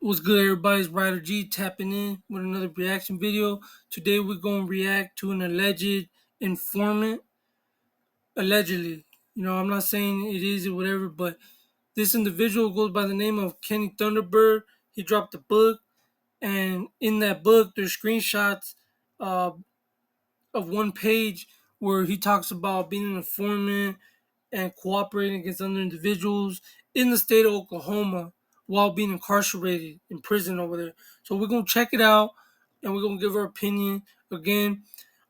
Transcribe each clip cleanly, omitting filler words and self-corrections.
What's good, everybody? It's RiderG tapping in with another reaction video. Today, we're going to react to an alleged informant. Allegedly. I'm not saying it is or whatever, but this individual goes by the name of Kenny Thunderbird. He dropped a book, and in that book, there's screenshots uh, of one page where he talks about being an informant and cooperating against other individuals in the state of Oklahoma while being incarcerated in prison over there. So we're gonna check it out and we're gonna give our opinion. Again,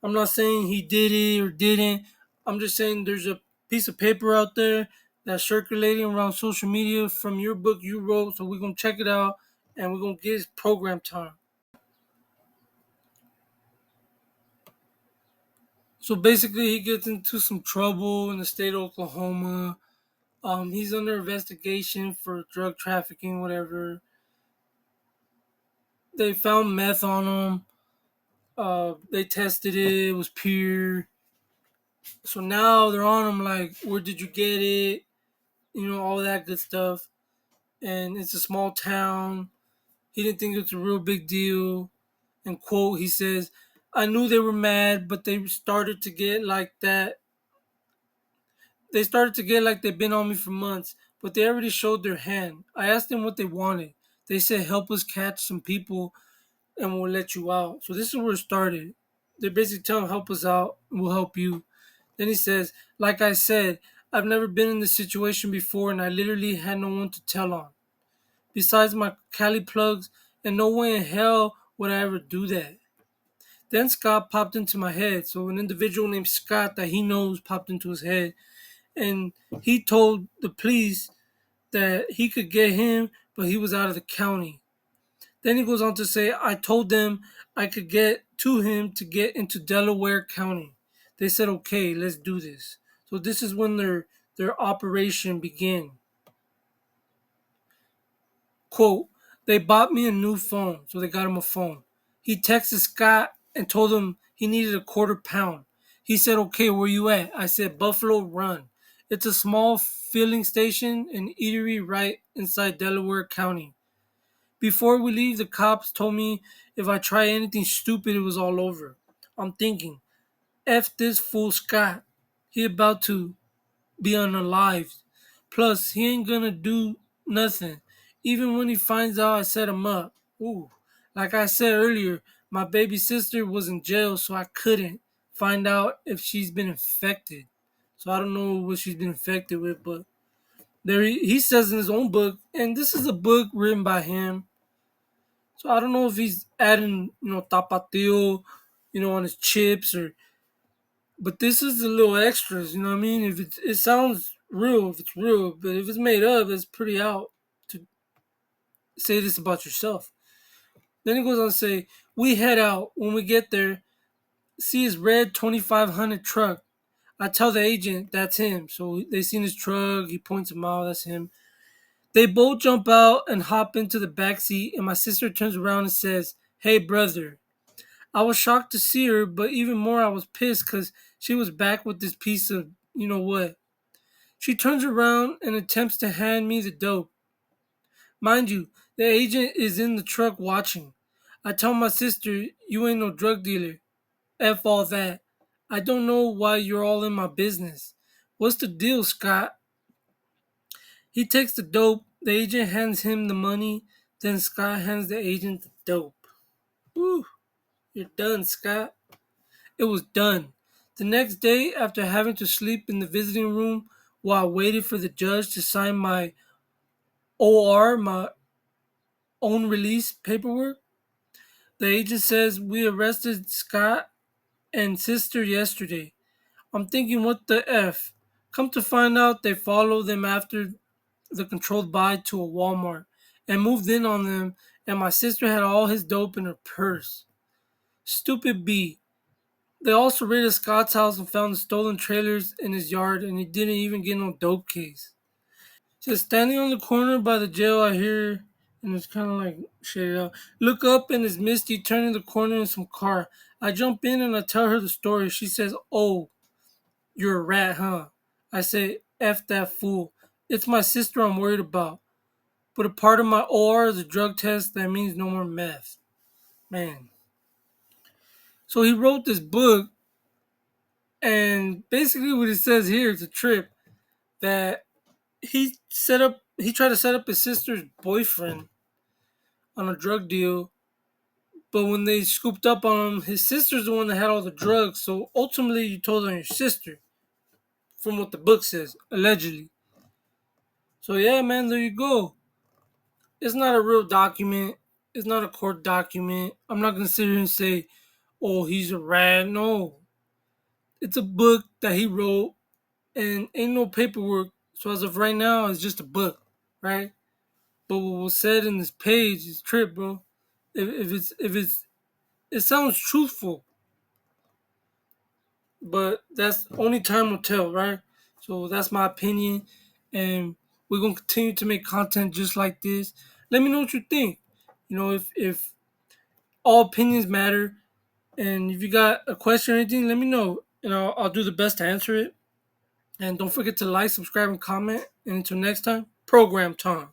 I'm not saying he did it or didn't. I'm just saying there's a piece of paper out there that's circulating around social media from your book you wrote. So we're gonna check it out and we're gonna get his program time. So basically, he gets into some trouble in the state of Oklahoma. He's under investigation for drug trafficking, whatever. They found meth on him. They tested it. It was pure. So now they're on him like, where did you get it? All that good stuff. And it's a small town. He didn't think it's a real big deal. And quote, he says, I knew they were mad, but they started to get like that. They started to get like they've been on me for months, but they already showed their hand. I asked them what they wanted. They said, help us catch some people and we'll let you out. So this is where it started. They basically tell him, help us out and we'll help you. Then he says, like I said, I've never been in this situation before and I literally had no one to tell on. Besides my Cali plugs, and no way in hell would I ever do that. Then Scott popped into my head. So an individual named Scott that he knows popped into his head. And he told the police that he could get him, but he was out of the county. Then he goes on to say, I told them I could get to him to get into Delaware County. They said, okay, let's do this. So this is when their operation began. Quote, they bought me a new phone, so they got him a phone. He texted Scott and told him he needed a quarter pound. He said, okay, where you at? I said, Buffalo Run. It's a small filling station and eatery right inside Delaware County. Before we leave, the cops told me if I try anything stupid, it was all over. I'm thinking, F this fool Scott. He about to be unalived. Plus, he ain't gonna do nothing. Even when he finds out I set him up. Ooh. Like I said earlier, my baby sister was in jail, so I couldn't find out if she's been infected. So I don't know what she's been infected with, but there he says in his own book, and this is a book written by him. So I don't know if he's adding, tapatio, on his chips or, but this is a little extras. You know what I mean? If it sounds real, if it's real, but if it's made up, it's pretty out to say this about yourself. Then he goes on to say, we head out. When we get there, see his red 2500 truck. I tell the agent that's him. So they seen his truck. He points him out. That's him. They both jump out and hop into the back seat, and my sister turns around and says, hey, brother. I was shocked to see her, but even more, I was pissed because she was back with this piece of you know what. She turns around and attempts to hand me the dope. Mind you, the agent is in the truck watching. I tell my sister, you ain't no drug dealer. F all that. I don't know why you're all in my business. What's the deal, Scott? He takes the dope. The agent hands him the money. Then Scott hands the agent the dope. Whew, you're done, Scott. It was done. The next day, after having to sleep in the visiting room while I waited for the judge to sign my my own release paperwork, the agent says we arrested Scott and sister yesterday. I'm thinking, what the F? Come to find out, they followed them after the controlled buy to a Walmart and moved in on them, and my sister had all his dope in her purse. Stupid B. They also raided Scott's house and found the stolen trailers in his yard, and he didn't even get no dope case. Just standing on the corner by the jail, I hear, and it's kind of like shaded out. Look up, and it's Misty turning the corner in some car. I jump in and I tell her the story. She says, "Oh, you're a rat, huh?" I say, "F that fool. It's my sister I'm worried about." But a part of my OR is a drug test. That means no more meth. Man. So he wrote this book, and basically what it says here is a trip that he tried to set up his sister's boyfriend on a drug deal, but when they scooped up on him, his sister's the one that had all the drugs. So ultimately, you told on your sister, from what the book says, allegedly. So yeah, man, there you go. It's not a real document. It's not a court document. I'm not gonna sit here and say, "Oh, he's a rat." No, it's a book that he wrote, and ain't no paperwork. So as of right now, it's just a book, right? But what was said in this page is trip, bro. If it sounds truthful, but that's only time will tell, right? So that's my opinion, and we're gonna continue to make content just like this. Let me know what you think. You know, if all opinions matter, and if you got a question or anything, let me know, and I'll do the best to answer it. And don't forget to like, subscribe, and comment. And until next time, program time.